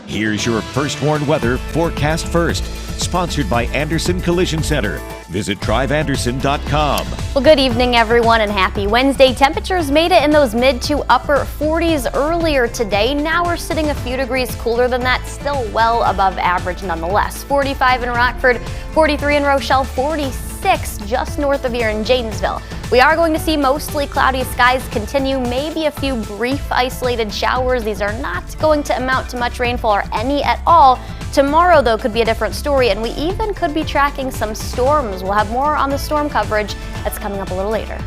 Here's your First Warn Weather forecast first, sponsored by Anderson Collision Center. Visit driveanderson.com. Well, good evening, everyone, and happy Wednesday. Temperatures made it in those mid to upper 40s earlier today. Now we're sitting a few degrees cooler than that, still well above average nonetheless. 45 in Rockford, 43 in Rochelle, 46 just north of here in Janesville. We are going to see mostly cloudy skies continue, maybe a few brief isolated showers. These are not going to amount to much rainfall or any at all. Tomorrow, though, could be a different story, and we even could be tracking some storms. We'll have more on the storm coverage that's coming up a little later.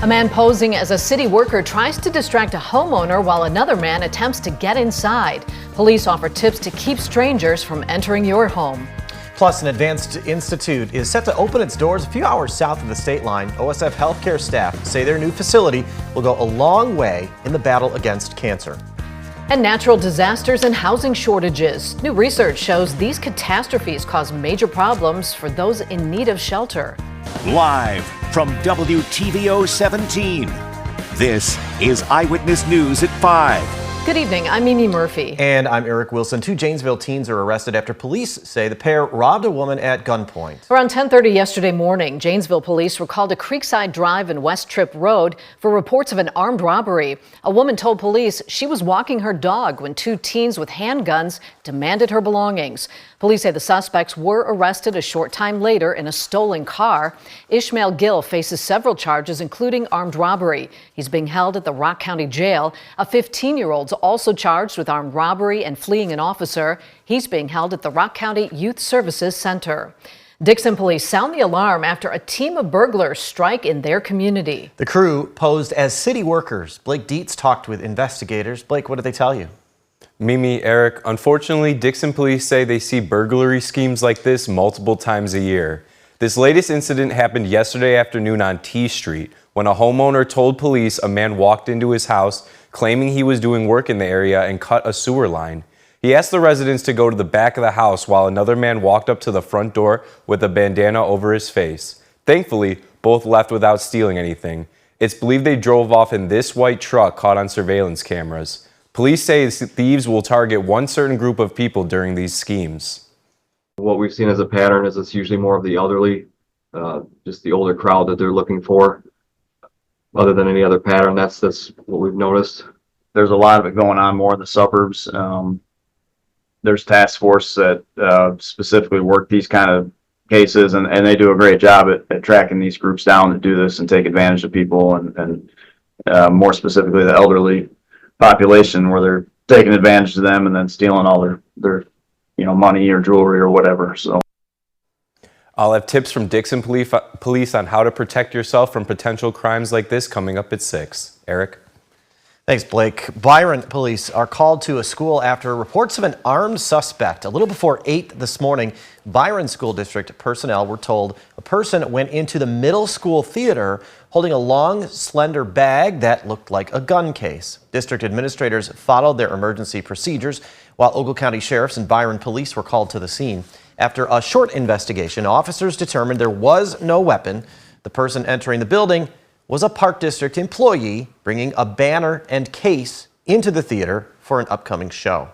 A man posing as a city worker tries to distract a homeowner while another man attempts to get inside. Police offer tips to keep strangers from entering your home. Plus, an advanced institute is set to open its doors a few hours south of the state line. OSF healthcare staff say their new facility will go a long way in the battle against cancer. And natural disasters and housing shortages. New research shows these catastrophes cause major problems for those in need of shelter. Live from WTVO 17, this is Eyewitness News at 5. Good evening, I'm Mimi Murphy. And I'm Eric Wilson. Two Janesville teens are arrested after police say the pair robbed a woman at gunpoint. Around 10:30 yesterday morning, Janesville police were called to Creekside Drive and West Tripp Road for reports of an armed robbery. A woman told police she was walking her dog when two teens with handguns demanded her belongings. Police say the suspects were arrested a short time later in a stolen car. Ishmael Gill faces several charges, including armed robbery. He's being held at the Rock County Jail. A 15-year-old's also charged with armed robbery and fleeing an officer. He's being held at the Rock County Youth Services Center. Dixon police sound the alarm after a team of burglars strike in their community. The crew posed as city workers. Blake Dietz talked with investigators. Blake, what did they tell you? Mimi, Eric, unfortunately, Dixon police say they see burglary schemes like this multiple times a year. This latest incident happened yesterday afternoon on T Street when a homeowner told police a man walked into his house claiming he was doing work in the area and cut a sewer line. He asked the residents to go to the back of the house while another man walked up to the front door with a bandana over his face. Thankfully, both left without stealing anything. It's believed they drove off in this white truck caught on surveillance cameras. Police say thieves will target one certain group of people during these schemes. What we've seen as a pattern is it's usually more of the elderly, just the older crowd that they're looking for. Other than any other pattern, that's what we've noticed. There's a lot of it going on more in the suburbs. There's task force that specifically work these kind of cases, and they do a great job at tracking these groups down that do this and take advantage of people, and more specifically the elderly population, where they're taking advantage of them and then stealing all their money or jewelry or whatever. So I'll have tips from Dixon police on how to protect yourself from potential crimes like this coming up at 6. Eric? Thanks, Blake. Byron police are called to a school after reports of an armed suspect. A little before 8 this morning, Byron School District personnel were told a person went into the middle school theater holding a long, slender bag that looked like a gun case. District administrators followed their emergency procedures while Ogle County Sheriffs and Byron police were called to the scene. After a short investigation, officers determined there was no weapon. The person entering the building was a Park District employee bringing a banner and case into the theater for an upcoming show.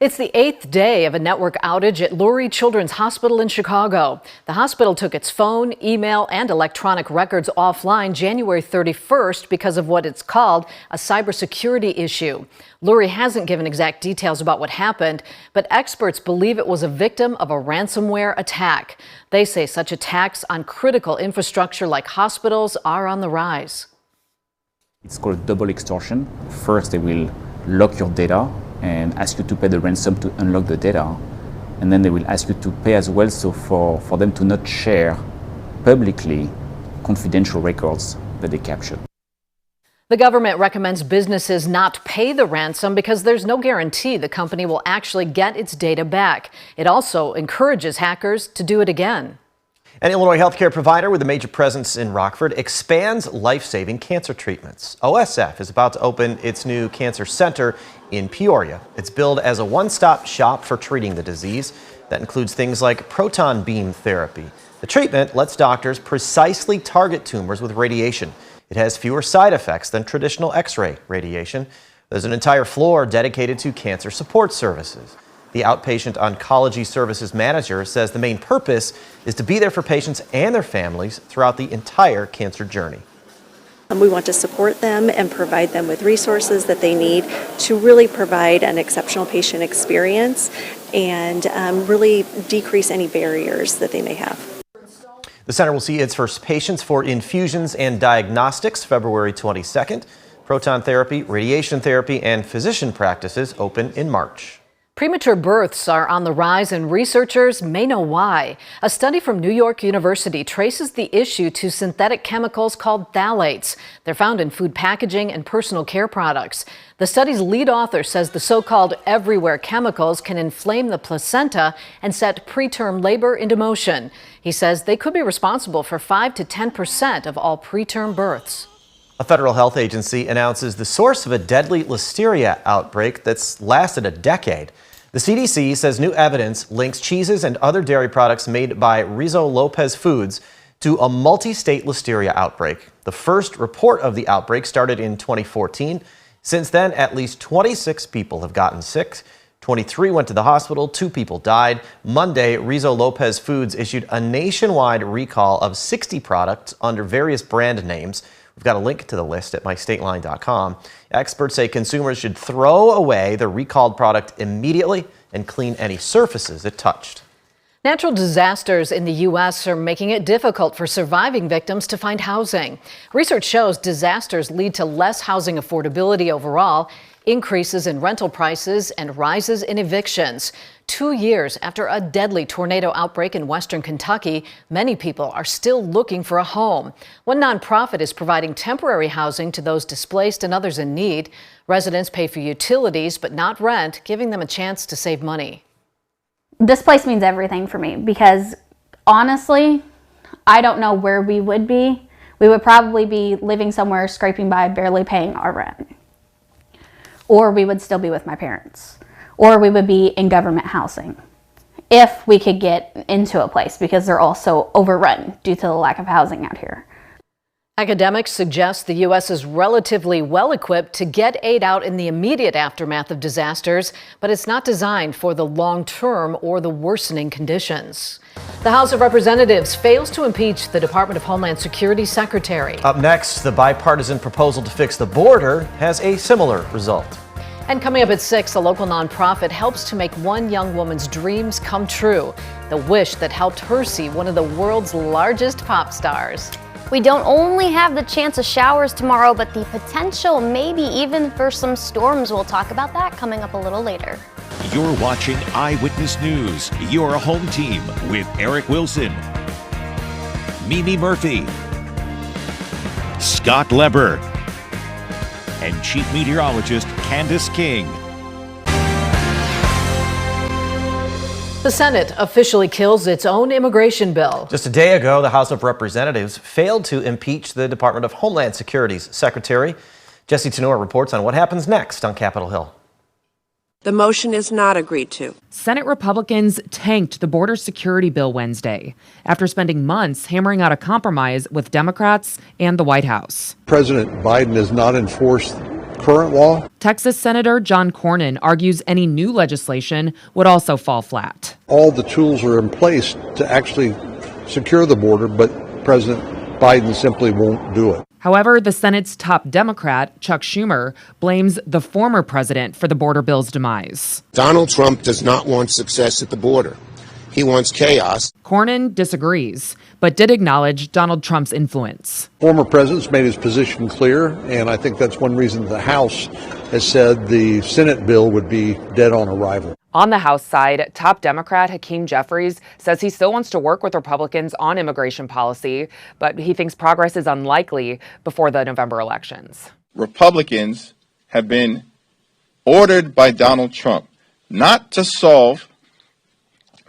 It's the 8th day of a network outage at Lurie Children's Hospital in Chicago. The hospital took its phone, email, and electronic records offline January 31st because of what it's called a cybersecurity issue. Lurie hasn't given exact details about what happened, but experts believe it was a victim of a ransomware attack. They say such attacks on critical infrastructure like hospitals are on the rise. It's called double extortion. First, they will lock your data and ask you to pay the ransom to unlock the data. And then they will ask you to pay as well, so for them to not share publicly confidential records that they captured. The government recommends businesses not pay the ransom because there's no guarantee the company will actually get its data back. It also encourages hackers to do it again. An Illinois healthcare provider with a major presence in Rockford expands life-saving cancer treatments. OSF is about to open its new cancer center in Peoria. It's billed as a one-stop shop for treating the disease. That includes things like proton beam therapy. The treatment lets doctors precisely target tumors with radiation. It has fewer side effects than traditional X-ray radiation. There's an entire floor dedicated to cancer support services. The outpatient oncology services manager says the main purpose is to be there for patients and their families throughout the entire cancer journey. We want to support them and provide them with resources that they need to really provide an exceptional patient experience and really decrease any barriers that they may have. The center will see its first patients for infusions and diagnostics February 22nd. Proton therapy, radiation therapy, and physician practices open in March. Premature births are on the rise and researchers may know why. A study from New York University traces the issue to synthetic chemicals called phthalates. They're found in food packaging and personal care products. The study's lead author says the so-called everywhere chemicals can inflame the placenta and set preterm labor into motion. He says they could be responsible for 5 to 10% of all preterm births. A federal health agency announces the source of a deadly listeria outbreak that's lasted a decade. The CDC says new evidence links cheeses and other dairy products made by Ruse Lopez Foods to a multi-state listeria outbreak. The first report of the outbreak started in 2014. Since then, at least 26 people have gotten sick. 23 went to the hospital, 2 people died. Monday, Ruse Lopez Foods issued a nationwide recall of 60 products under various brand names. We've got a link to the list at mystateline.com. Experts say consumers should throw away the recalled product immediately and clean any surfaces it touched. Natural disasters in the U.S. are making it difficult for surviving victims to find housing. Research shows disasters lead to less housing affordability overall, increases in rental prices, and rises in evictions. 2 years after a deadly tornado outbreak in western Kentucky, many people are still looking for a home. One nonprofit is providing temporary housing to those displaced and others in need. Residents pay for utilities but not rent, giving them a chance to save money. This place means everything for me because honestly, I don't know where we would be. We would probably be living somewhere scraping by, barely paying our rent. Or we would still be with my parents. Or we would be in government housing if we could get into a place because they're also overrun due to the lack of housing out here. Academics suggest the U.S. is relatively well equipped to get aid out in the immediate aftermath of disasters, but it's not designed for the long term or the worsening conditions. The House of Representatives fails to impeach the Department of Homeland Security Secretary. Up next, the bipartisan proposal to fix the border has a similar result. And coming up at 6, a local nonprofit helps to make one young woman's dreams come true. The wish that helped her see one of the world's largest pop stars. We don't only have the chance of showers tomorrow, but the potential maybe even for some storms. We'll talk about that coming up a little later. You're watching Eyewitness News, your home team with Eric Wilson, Mimi Murphy, Scott Leber, and Chief Meteorologist Candace King. The Senate officially kills its own immigration bill. Just a day ago, the House of Representatives failed to impeach the Department of Homeland Security's secretary. Jesse Tenor reports on what happens next on Capitol Hill. The motion is not agreed to. Senate Republicans tanked the border security bill Wednesday after spending months hammering out a compromise with Democrats and the White House. President Biden has not enforced current law. Texas Senator John Cornyn argues any new legislation would also fall flat. All the tools are in place to actually secure the border, but President Biden simply won't do it. However, the Senate's top Democrat, Chuck Schumer, blames the former president for the border bill's demise. Donald Trump does not want success at the border. He wants chaos. Cornyn disagrees, but did acknowledge Donald Trump's influence. Former president's made his position clear, and I think that's one reason the House has said the Senate bill would be dead on arrival. On the House side, top Democrat Hakeem Jeffries says he still wants to work with Republicans on immigration policy, but he thinks progress is unlikely before the November elections. Republicans have been ordered by Donald Trump not to solve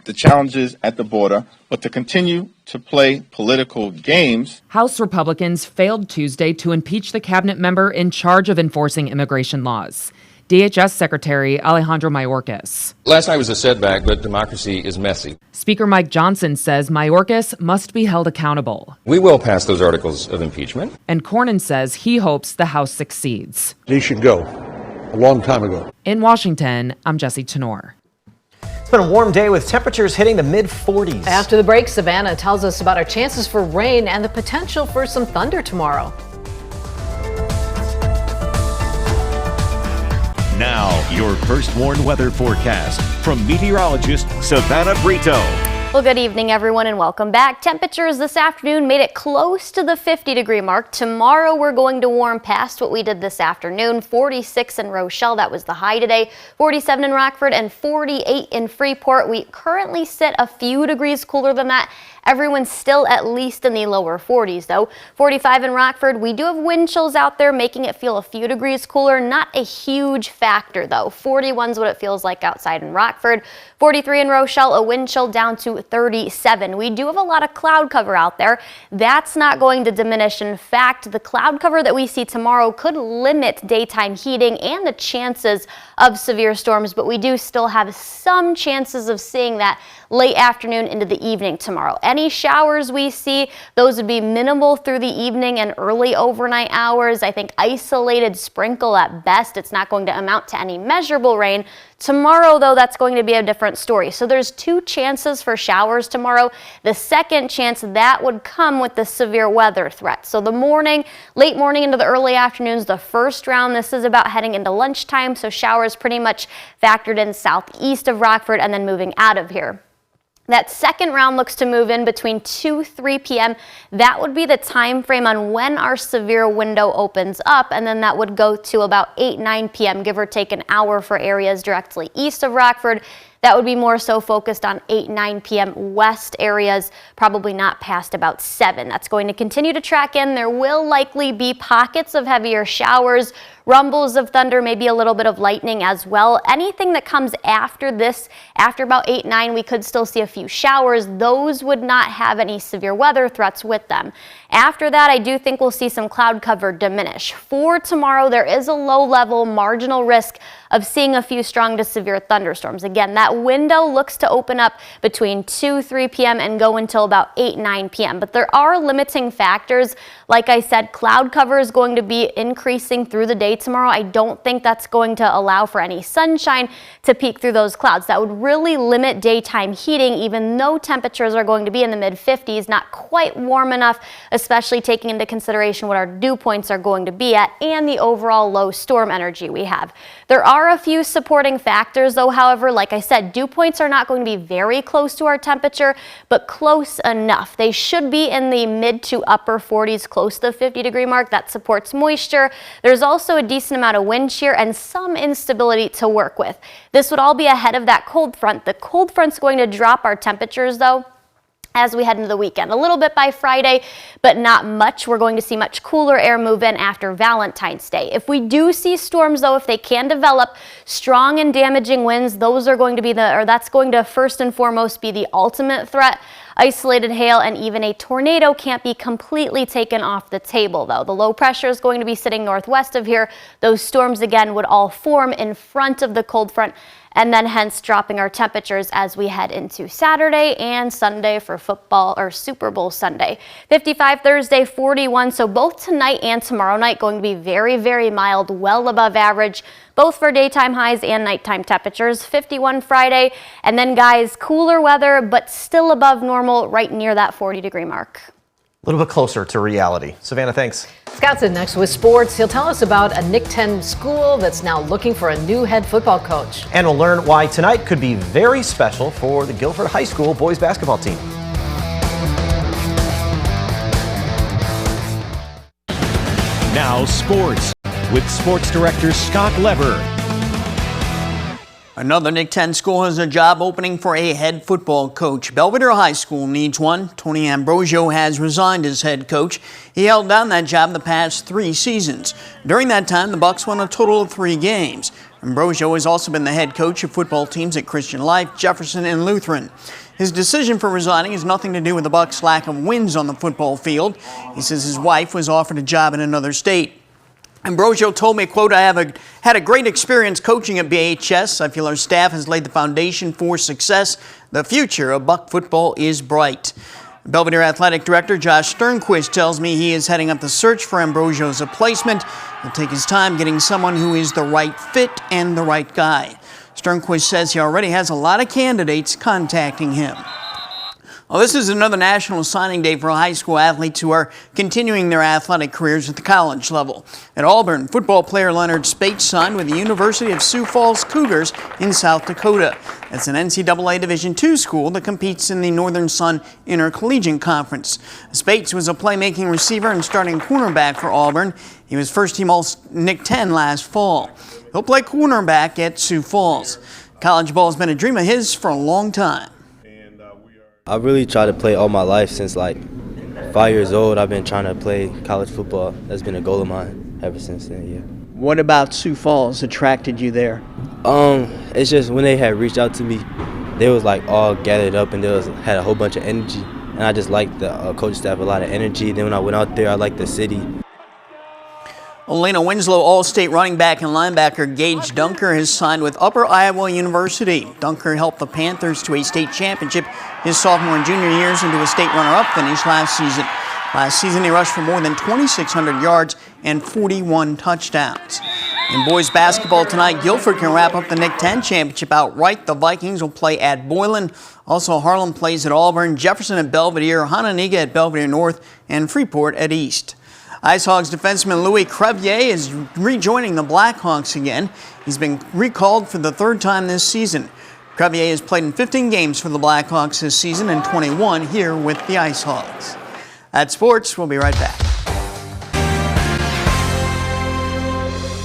the challenges at the border, but to continue to play political games. House Republicans failed Tuesday to impeach the cabinet member in charge of enforcing immigration laws, DHS Secretary Alejandro Mayorkas. Last night was a setback, but democracy is messy. Speaker Mike Johnson says Mayorkas must be held accountable. We will pass those articles of impeachment. And Cornyn says he hopes the House succeeds. He should go. a long time ago. In Washington, I'm Jesse Tenor. It's been a warm day with temperatures hitting the mid-40s. After the break, Savannah tells us about our chances for rain and the potential for some thunder tomorrow. Now, your first warned weather forecast from meteorologist Savannah Brito. Well, good evening, everyone, and welcome back. Temperatures this afternoon made it close to the 50-degree mark. Tomorrow, we're going to warm past what we did this afternoon. 46 in Rochelle, that was the high today. 47 in Rockford and 48 in Freeport. We currently sit a few degrees cooler than that. Everyone's still at least in the lower 40s, though. 45 in Rockford. We do have wind chills out there, making it feel a few degrees cooler. Not a huge factor, though. 41 is what it feels like outside in Rockford. 43 in Rochelle, a wind chill down to 37. We do have a lot of cloud cover out there. That's not going to diminish. In fact, the cloud cover that we see tomorrow could limit daytime heating and the chances of severe storms, but we do still have some chances of seeing that late afternoon into the evening tomorrow. Any showers we see, those would be minimal through the evening and early overnight hours. I think isolated sprinkle at best. It's not going to amount to any measurable rain. Tomorrow, though, that's going to be a different story. So there's two chances for showers tomorrow. The second chance, that would come with the severe weather threat. So the morning, late morning into the early afternoons, the first round, this is about heading into lunchtime. So showers pretty much factored in southeast of Rockford and then moving out of here. That second round looks to move in between 3 p.m. That would be the time frame on when our severe window opens up, and then that would go to about 9 p.m., give or take an hour for areas directly east of Rockford. That would be more so focused on 9 p.m. west areas, probably not past about 7. That's going to continue to track in. There will likely be pockets of heavier showers, rumbles of thunder, maybe a little bit of lightning as well. Anything that comes after this, after about 9, we could still see a few showers. Those would not have any severe weather threats with them. After that, I do think we'll see some cloud cover diminish. For tomorrow, there is a low-level marginal risk of seeing a few strong to severe thunderstorms. Again, that window looks to open up between 3 p.m. and go until about 9 p.m. But there are limiting factors. Like I said, cloud cover is going to be increasing through the day tomorrow. I don't think that's going to allow for any sunshine to peek through those clouds. That would really limit daytime heating, even though temperatures are going to be in the mid-50s, not quite warm enough, especially taking into consideration what our dew points are going to be at and the overall low storm energy we have. There are a few supporting factors, though, however. Like I said, dew points are not going to be very close to our temperature, but close enough. They should be in the mid to upper 40s, close to the 50-degree mark. That supports moisture. There's also a decent amount of wind shear and some instability to work with. This would all be ahead of that cold front. The cold front's going to drop our temperatures, though, as we head into the weekend. A little bit by Friday, but not much. We're going to see much cooler air move in after Valentine's Day. If we do see storms, though, if they can develop strong and damaging winds, those are going to be that's going to first and foremost be the ultimate threat. Isolated hail and even a tornado can't be completely taken off the table, though. The low pressure is going to be sitting northwest of here. Those storms, again, would all form in front of the cold front, and then hence dropping our temperatures as we head into Saturday and Sunday for football or Super Bowl Sunday. 55 Thursday, 41. So both tonight and tomorrow night going to be very, very mild, well above average, both for daytime highs and nighttime temperatures. 51 Friday, and then, guys, cooler weather, but still above normal, right near that 40-degree mark. A little bit closer to reality. Savannah, thanks. Scott's in next with sports. He'll tell us about a Nick 10 school that's now looking for a new head football coach. And we'll learn why tonight could be very special for the Guilford High School boys basketball team. Now sports with sports director Scott Lever. Another Nick 10 school has a job opening for a head football coach. Belvedere High School needs one. Tony Ambrosio has resigned as head coach. He held down that job the past 3 seasons. During that time, the Bucks won a total of 3 games. Ambrosio has also been the head coach of football teams at Christian Life, Jefferson, and Lutheran. His decision for resigning has nothing to do with the Bucks' lack of wins on the football field. He says his wife was offered a job in another state. Ambrosio told me, quote, "I have had a great experience coaching at BHS. I feel our staff has laid the foundation for success. The future of Buck football is bright." Belvedere Athletic Director Josh Sternquist tells me he is heading up the search for Ambrosio's replacement. He'll take his time getting someone who is the right fit and the right guy. Sternquist says he already has a lot of candidates contacting him. Well, this is another national signing day for high school athletes who are continuing their athletic careers at the college level. At Auburn, football player Leonard Spates signed with the University of Sioux Falls Cougars in South Dakota. That's an NCAA Division II school that competes in the Northern Sun Intercollegiate Conference. Spates was a playmaking receiver and starting cornerback for Auburn. He was first-team All-Nick 10 last fall. He'll play cornerback at Sioux Falls. College ball has been a dream of his for a long time. I really tried to play all my life since like 5 years old. I've been trying to play college football. That's been a goal of mine ever since then, yeah. What about Sioux Falls attracted you there? It's just when they had reached out to me, they was like all gathered up and had a whole bunch of energy. And I just liked the coaching staff, a lot of energy. Then when I went out there, I liked the city. Elena Winslow All-State running back and linebacker Gage Dunker has signed with Upper Iowa University. Dunker helped the Panthers to a state championship his sophomore and junior years and to a state runner-up finish last season. Last season, he rushed for more than 2,600 yards and 41 touchdowns. In boys basketball tonight, Guilford can wrap up the Nick 10 championship outright. The Vikings will play at Boylan. Also, Harlem plays at Auburn, Jefferson at Belvedere, Hononegah at Belvedere North, and Freeport at East. IceHogs defenseman Louis Crevier is rejoining the Blackhawks again. He's been recalled for the third time this season. Crevier has played in 15 games for the Blackhawks this season and 21 here with the IceHogs. That's sports. We'll be right back.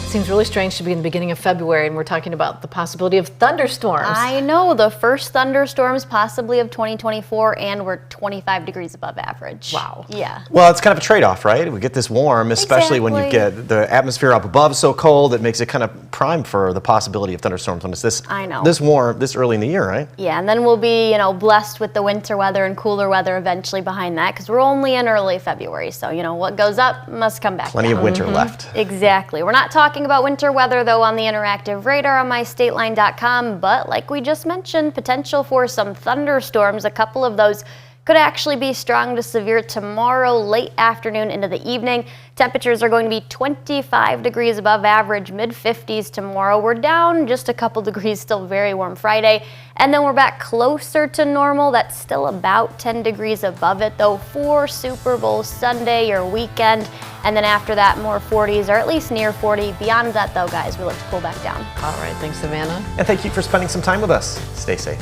Seems really strange to be in the beginning of February and we're talking about the possibility of thunderstorms. I know, the first thunderstorms possibly of 2024, and we're 25 degrees above average. Wow. Yeah. Well, it's kind of a trade-off, right? We get this warm, especially when you get the atmosphere up above so cold, it makes it kind of prime for the possibility of thunderstorms when it's this warm, this early in the year, right? Yeah, and then we'll be, blessed with the winter weather and cooler weather eventually behind that, because we're only in early February. So, what goes up must come back Plenty down. of winter left. Exactly. We're not talking about winter weather, though, on the interactive radar on mystateline.com, but like we just mentioned, potential for some thunderstorms. A couple of those could actually be strong to severe tomorrow, late afternoon into the evening. Temperatures are going to be 25 degrees above average, mid-50s tomorrow. We're down just a couple degrees, still very warm Friday. And then we're back closer to normal. That's still about 10 degrees above it, though, for Super Bowl Sunday, your weekend. And then after that, more 40s, or at least near 40. Beyond that, though, guys, we look to cool back down. All right. Thanks, Savannah. And thank you for spending some time with us. Stay safe.